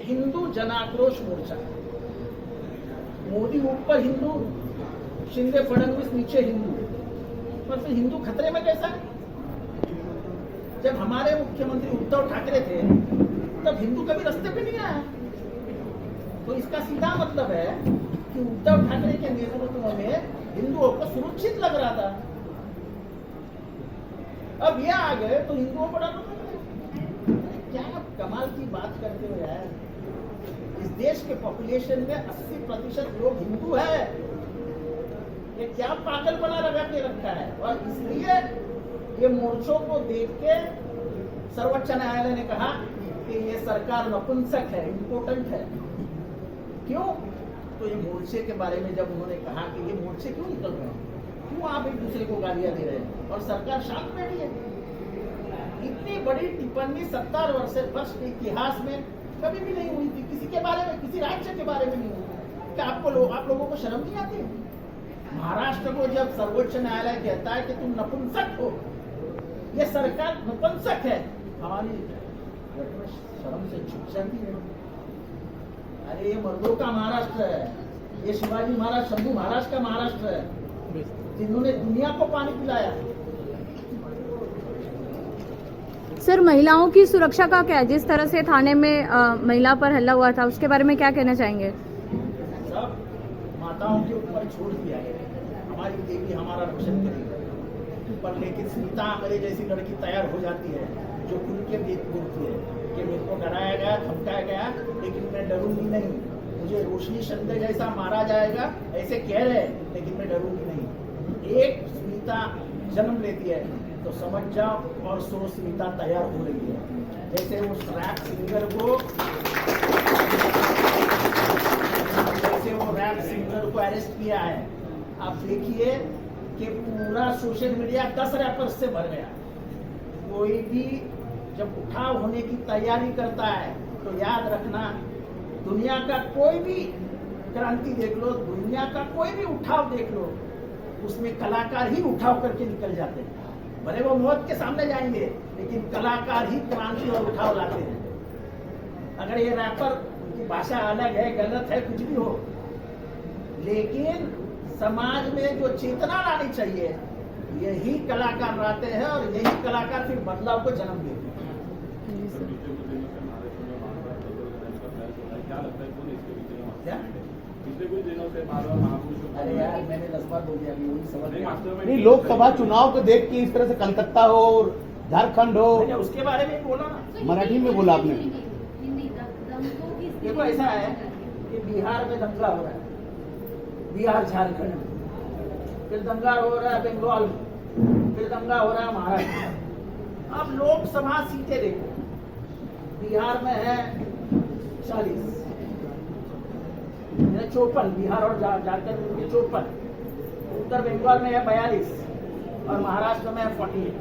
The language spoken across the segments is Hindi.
हिंदू जनाक्रोश मोर्चा, मोदी ऊपर हिंदू, शिंदे फडणवीस नीचे हिंदू, पर फिर हिंदू खतरे में कैसा है? जब हमारे मुख्यमंत्री उद्धव ठाकरे थे तब हिंदू कभी रास्ते पे नहीं आया। तो इसका सीधा मतलब है कि उद्धव ठाकरे के नेतृत्व में हिंदुओं को सुरक्षित लग रहा था। अब ये आ गए तो हिंदुओं को डर। क्या कमाल की बात करते हो यार। इस देश के पॉपुलेशन में 80% लोग हिंदू है। ये क्या पागलपना लगा के रखा है। और इसलिए ये मोर्चों को देख के सर्वोच्च न्यायालय ने कहा कि ये सरकार नपुंसक है, इम्पोर्टेंट है। क्यों? तो ये मोर्चे के बारे में जब उन्होंने कहा कि ये मोर्चे क्यों निकल रहे हैं, क्यों आप एक दूसरे को गालियां दे रहे हैं और सरकार शांत बैठी है। इतनी बड़ी टिप्पणी 70 वर्ष के इतिहास में कभी भी नहीं हुई थी। किसी के बारे में, किसी राज्य के बारे में नहीं हुई। क्या आप लोगों को शर्म नहीं आती? महाराष्ट्र को जब सर्वोच्च न्यायालय कहता है कि तुम नपुंसक हो, ये सरकार नपुंसक है, हमारी शर्म से झुक जाती है। अरे ये मर्दों का महाराष्ट्र है, ये शिवाजी महाराज, शंभू महाराज का महाराष्ट्र है, जिन्होंने दुनिया को पानी पिलाया। सर, महिलाओं की सुरक्षा का क्या? जिस तरह से थाने में महिला पर हल्ला हुआ था, उसके बारे में क्या कहना चाहेंगे? सब माताओं के ऊपर छोड़ दिया है। हमारी देवी हमारा रक्षण करेगी, पर लेकिन स्मिता मेरे जैसी लड़की तैयार हो जाती है जो खुल के बोलती है कि मेरे को डराया गया, धमकाया गया, लेकिन मैं डरूंगी नहीं। मुझे रोशनी शंदे जैसा मारा जाएगा ऐसे कह रहे, लेकिन मैं डरूंगी नहीं। एक स्मिता जन्म लेती है तो समझ जाओ और 100 स्मिता तैयार हो रही है। जैसे उस रैप सिंगर को अरेस्ट किया है, आप देखिए कि पूरा सोशल मीडिया 10 रैपर्स से भर गया। कोई भी जब उठाव होने की तैयारी करता है तो याद रखना, दुनिया का कोई भी क्रांति देख लो, दुनिया का कोई भी उठाव देख लो, उसमें कलाकार ही उठाव करके निकल जाते हैं। भले वो मौत के सामने जाएंगे, लेकिन कलाकार ही क्रांति और उठाव लाते हैं। अगर ये रैपर, उनकी भाषा अलग है, गलत है, कुछ भी हो, लेकिन समाज में जो चेतना लानी चाहिए यही कलाकार लाते हैं और यही कलाकार फिर बदलाव को जन्म देते हैं। अरे यार, मैंने 10 बार बोल दिया, नहीं, लोकसभा चुनाव को देख के इस तरह से कलकत्ता हो और झारखंड हो, उसके बारे में बोला ना, मराठी में बोला आपने। देखो ऐसा है कि बिहार में दंगा हो रहा है, बिहार झारखंड में, फिर दंगा हो रहा है बंगाल में, फिर दंगा हो रहा है महाराष्ट्र। अब लोकसभा सीटें देखो, बिहार में है 40, 54, बिहार और झारखंड में 54, उत्तर बंगाल में है 42 और महाराष्ट्र में है 48।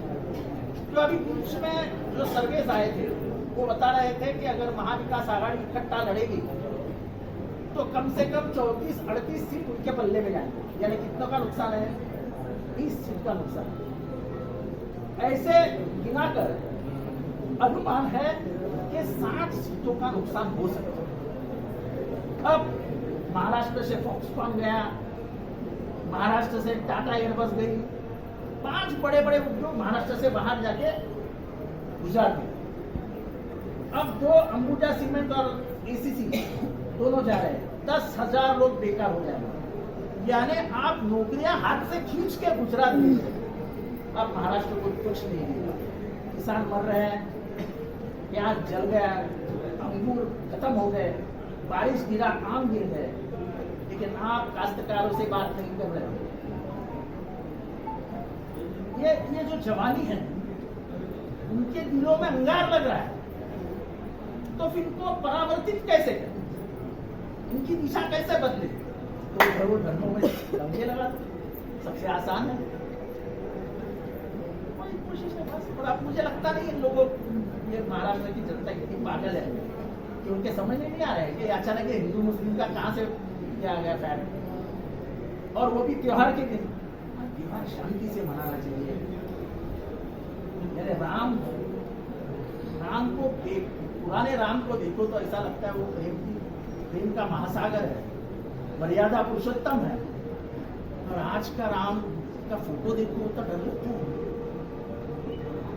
तो अभी कुछ में जो सर्वेस आए थे वो बता रहे थे कि अगर महाविकास आघाड़ी इकट्ठा लड़ेगी तो कम से कम 34-38 सीट उनके पल्ले में जाएंगे। यानी कितनों का नुकसान है? 20 सीट का नुकसान। ऐसे गिनाकर अनुमान है कि 60 सीटों का नुकसान हो सकता है। अब महाराष्ट्र से फॉक्सकॉन गया, महाराष्ट्र से टाटा एयरबस गई, 5 बड़े बड़े उद्योग महाराष्ट्र से बाहर जाके गुजरात गए। अब जो अंबुजा सीमेंट और एसीसी दोनों जा रहे हैं, 10,000 लोग बेकार हो जाएंगे। यानी आप नौकरियां हाथ से खींच के गुजरात में, अब महाराष्ट्र को कुछ नहीं मिला। किसान मर रहे हैं, प्याज जल गया, अंगूर खत्म हो गए, बारिश गिरा, आम गिर गए, लेकिन आप काश्तकारों से बात नहीं कर रहे हो। ये जो जवानी है उनके दिलों में अंगार लग रहा है, तो फिर इनको परावर्तित कैसे करें, इनकी दिशा कैसे बदले? तो जरूर धर्मों में दंगे लगा दो, सबसे आसान है। कोई कोशिश है बस। और अब मुझे लगता नहीं इन लोगों, ये महाराष्ट्र की जनता इतनी पागल है कि उनके समझ में नहीं आ रहा है कि अचानक ये हिंदू मुस्लिम का कहां से क्या आ गया फैक्ट। और वो भी त्योहार के दिन। त्योहार शांति से मनाना चाहिए। मेरे राम को देख, पुराने राम को देखो तो ऐसा लगता है वो प्रेम का महासागर है, मर्यादा पुरुषोत्तम है। और आज का राम का फोटो देखो तो डर लगता है।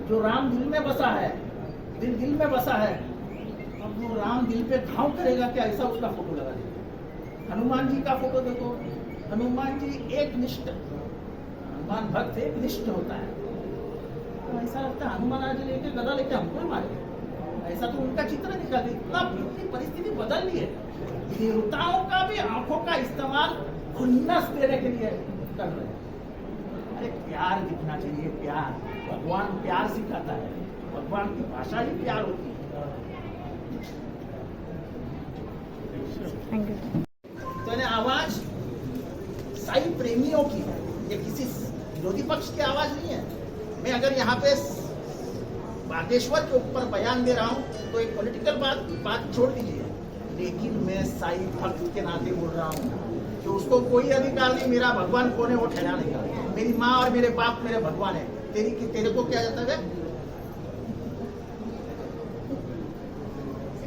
जो राम दिल में बसा है, दिल में बसा है, अब वो राम दिल पे घाव करेगा क्या, ऐसा उसका फोटो लगा देगा। हनुमान जी का फोटो देखो, हनुमान जी एक निष्ठ, हनुमान भक्त एक निष्ठ होता है। तो ऐसा लगता है हनुमान आज लेके गदा लेके हमको ही मारे, ऐसा तो उनका चित्र निकाल। इतना अपनी परिस्थिति बदल ली है। देवताओं का भी आंखों का इस्तेमाल खुन्नस देने के लिए कर रहे हैं। अरे प्यार दिखना चाहिए, प्यार। भगवान प्यार सिखाता है, भगवान की भाषा ही प्यार होती है। Thank you. तो यानी आवाज साई प्रेमियों की है, ये किसी विरोधी पक्ष की आवाज नहीं है। मैं अगर यहाँ पे बागेश्वर के ऊपर बयान दे रहा हूँ तो एक पॉलिटिकल बात छोड़ दीजिए, लेकिन मैं साई भक्त के नाते बोल रहा हूँ कि उसको कोई अधिकार नहीं मेरा भगवान कौन है वो ठहराने का। मेरी माँ और मेरे बाप मेरे भगवान है, तेरे को क्या जाता है?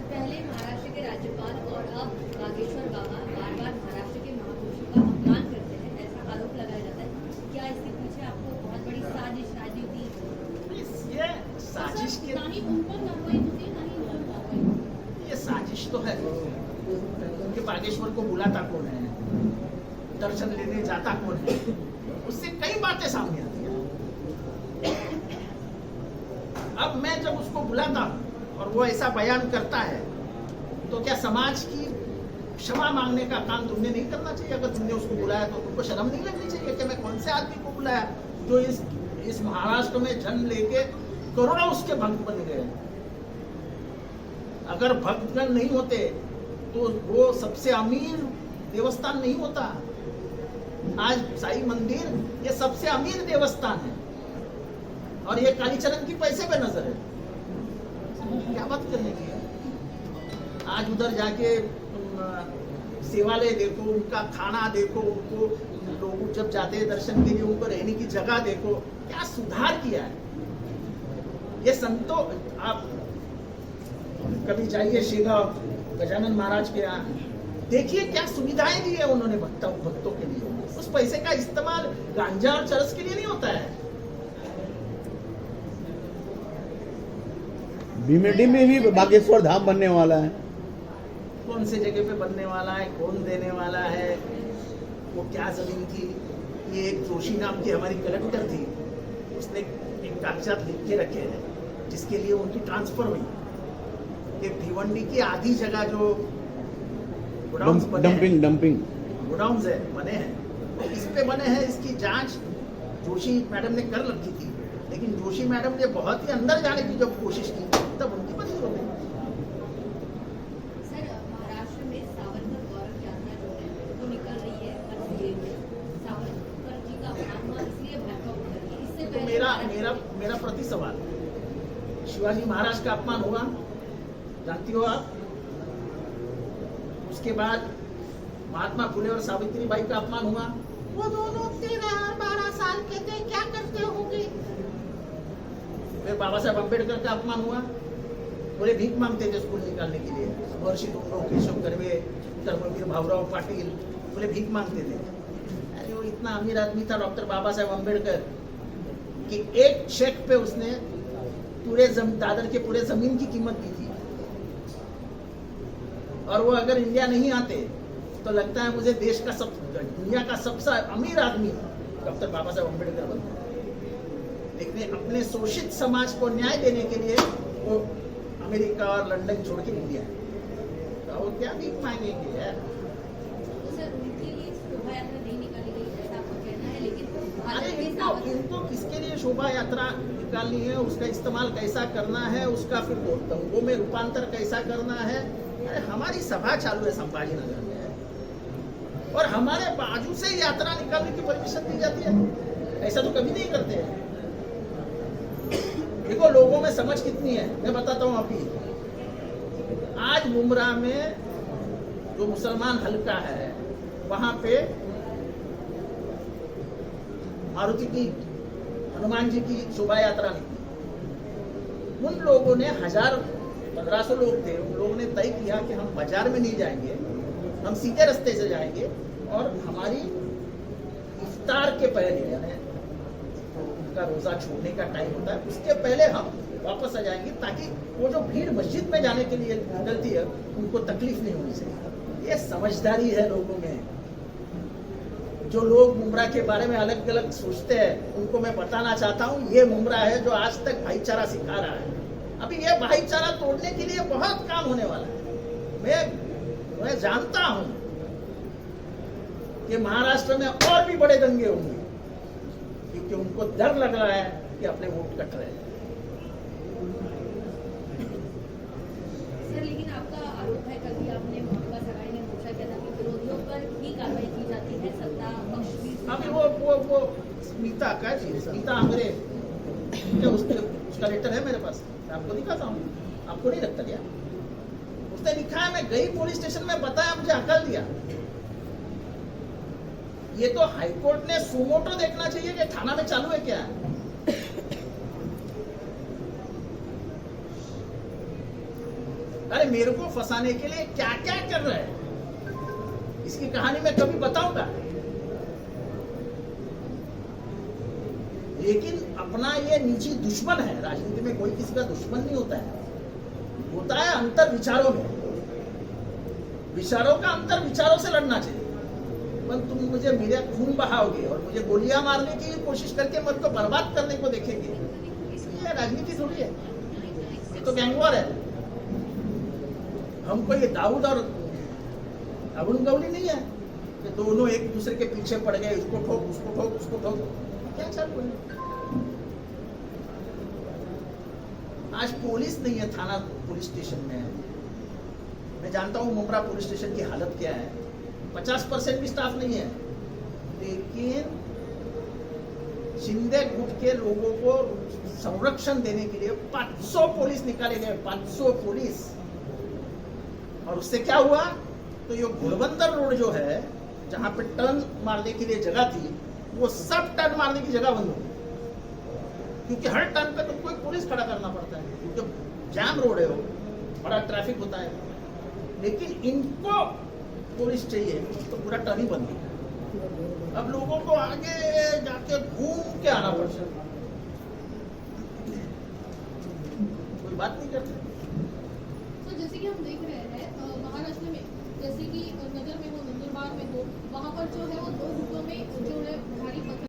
पहले महाराष्ट्र के राज्यपाल और अब बागेश्वर बाबा बार-बार महाराष्ट्र के महापुरुषों का अपमान करते हैं, ऐसा आरोप लगाया जाता है। क्या इसके पीछे आपको बहुत बड़ी साजिश, राजनीति? ये साजिश की नहीं, उन पर कार्रवाई होती है, नहीं उन पर कार्रवाई। ये साजिश तो है कि बागेश्वर को बुलाता कौन है, दर्शन लेने जाता कौन है, उससे कई बातें सामने आती है। अब मैं जब उसको बुलाता हूं और वो ऐसा बयान करता है तो क्या समाज की क्षमा मांगने का काम तुमने नहीं करना चाहिए? अगर तुमने उसको बुलाया तो तुमको शर्म नहीं लगनी चाहिए कि मैं कौन से आदमी को बुलाया जो इस महाराष्ट्र में जन्म लेके करोड़ों उसके भक्त बन गए। अगर भक्तगण नहीं होते तो वो सबसे अमीर देवस्थान नहीं होता। आज साई मंदिर ये सबसे अमीर देवस्थान है और ये कालीचरण की पैसे पे नजर है। क्या बात करने की है? आज उधर जाके सेवालय देखो, उनका खाना देखो, उनको लोग जब जाते हैं दर्शन के लिए उनको रहने की जगह देखो, क्या सुधार किया है ये संतों। आप कभी जाइए शेगांव गजानन महाराज के यहाँ, देखिए क्या सुविधाएं दी है उन्होंने भक्तों के लिए। उस पैसे का इस्तेमाल गांजा और चरस के लिए नहीं होता है। भीमडी में भी बागेश्वर धाम बनने वाला है। कौन से जगह पे बनने वाला है, कौन देने वाला है, वो क्या जमीन थी? ये एक जोशी नाम की हमारी कलेक्टर थी, उसने एक कागजात लिख के रखे हैं जिसके लिए उनकी ट्रांसफर हुई। ये भिवंडी की आधी जगह जो डंपिंग गोडाउन्स है बने हैं, इस पे बने हैं। इसकी जांच जोशी मैडम ने कर रखी थी, लेकिन जोशी मैडम ने बहुत ही अंदर जाने की जब कोशिश की तब उनकी बंदी हो गई। सर, महाराष्ट्र में सावरकर गौरव यात्रा जो है वो निकल रही है हर जिले में। सावरकर जी का अपमान हुआ इसलिए भड़काऊ कर रही है। इससे तो पहले मेरा प्रति सवाल, शिवाजी महाराज का अपमान हुआ, जानती हो आप? उसके बाद महात्मा फुले और सावित्री बाई का अपमान हुआ। वो दोनों 13-12 साल के थे, क्या करते होंगे? फिर बाबा साहेब अम्बेडकर का अपमान हुआ, बोले भीख मांगते थे स्कूल निकालने के लिए। महर्षि केशव कर्वे, धर्मवीर भाऊराव पाटिल, बोले भीख मांगते थे। अरे वो इतना अमीर आदमी था डॉक्टर बाबा साहेब अम्बेडकर कि एक चेक पे उसने पूरे दादर के पूरे जमीन की कीमत दी थी। और वो अगर इंडिया नहीं आते तो लगता है मुझे देश का दुनिया का सबसे अमीर आदमी डॉक्टर बाबा साहेब अम्बेडकर बनता। लेकिन अपने शोषित समाज को न्याय देने के लिए वो अमेरिका और लंदन छोड़ के इंडिया क्या भीख मांगेंगे यार? तो सर उनके लिए शोभा यात्रा नहीं निकाली गई ऐसा आपका कहना है, लेकिन अरे भाजपा के इनको साथ इनको किसके लिए शोभा यात्रा निकालनी है, उसका इस्तेमाल कैसा करना है, उसका फिर दंगों में रूपांतर कैसा करना है? अरे हमारी सभा चालू है संभाजी नगर में और हमारे बाजू से यात्रा निकालने की परमिशन दी जाती है? ऐसा तो कभी नहीं करते हैं। देखो लोगों में समझ कितनी है, मैं बताता हूँ अभी। आज मुमरा में जो मुसलमान हल्का है वहां पे मारुति की, हनुमान जी की शोभा यात्रा निकली। उन लोगों ने 1500 लोग थे, उन लोगों ने तय किया कि हम बाजार में नहीं जाएंगे, हम सीधे रास्ते से जाएंगे और हमारी इफ्तार के पहले, यानी उनका रोजा छोड़ने का टाइम होता है उसके पहले हम वापस आ जाएंगे, ताकि वो जो भीड़ मस्जिद में जाने के लिए निकलती है उनको तकलीफ नहीं होनी चाहिए। ये समझदारी है लोगों में। जो लोग मुमरा के बारे में अलग अलग सोचते हैं उनको मैं बताना चाहता हूँ, ये मुमरा है जो आज तक भाईचारा सिखा रहा है। अभी ये भाईचारा तोड़ने के लिए बहुत काम होने वाला है। मैं जानता हूं कि महाराष्ट्र में और भी बड़े दंगे होंगे, क्योंकि उनको डर लग रहा है कि अपने वोट कट रहे हैं। सर लेकिन आपका आरोप है, कभी आपने मोहम्मद सराय ने मोर्चा किया था कि विरोधियों पर ही कार्रवाई की जाती है, सत्ता पक्ष भी। अभी वो स्मिता का जी, स्मिता आंग्रे, क्या उसका लेटर है मेरे पास, मैं आपको दिखाता हूँ। आपको नहीं लगता क्या? उसने लिखा है, मैं गई पुलिस स्टेशन में, बताया, मुझे हकल दिया। ये तो हाईकोर्ट ने सुमोटो देखना चाहिए कि थाना में चालू है क्या। अरे मेरे को फंसाने के लिए क्या क्या कर रहे हैं, इसकी कहानी मैं कभी बताऊंगा। लेकिन अपना ये निजी दुश्मन है। राजनीति में कोई किसी का दुश्मन नहीं होता है, होता है अंतर विचारों में। विचारों का अंतर विचारों से लड़ना चाहिए। पर तुम मुझे मेरे खून बहाओगे और मुझे गोलियां मारने की कोशिश करके मुझ को बर्बाद करने को देखेंगे, इसलिए राजनीति थोड़ी है, ये तो गैंगवॉर है। हमको ये दाऊद और अरुण गौली नहीं है कि दोनों एक दूसरे के पीछे पड़ गए, इसको ठोक उसको ठोक उसको ठोक, क्या चालू है? आज पुलिस नहीं है, थाना पुलिस स्टेशन में है। मैं जानता हूं मुमरा पुलिस स्टेशन की हालत क्या है, 50% भी स्टाफ नहीं है। लेकिन शिंदे गुट के लोगों को संरक्षण देने के लिए 500 पुलिस निकाले गए, 500 पुलिस। और उससे क्या हुआ? तो ये घोड़बंदर रोड जो है, जहां पे टर्न मारने के लिए जगह थी, वो सब टर्न मारने की जगह बंद हो गई, क्योंकि हर टर्न पे तुमको एक पुलिस खड़ा करना पड़ता है, क्योंकि जाम रोड है, वो बड़ा ट्रैफिक होता है। लेकिन इनको पुलिस चाहिए तो पूरा टर्न ही बंद है। अब लोगों को आगे जाके घूम के आना पड़ता है, कोई बात नहीं करते। तो जैसे कि हम देख रहे हैं महाराष्ट्र में, जैसे कि नगर में हो, नंदुरबार में हो, वहाँ पर जो है वो 2 गुटों में जो है भारी पत्थर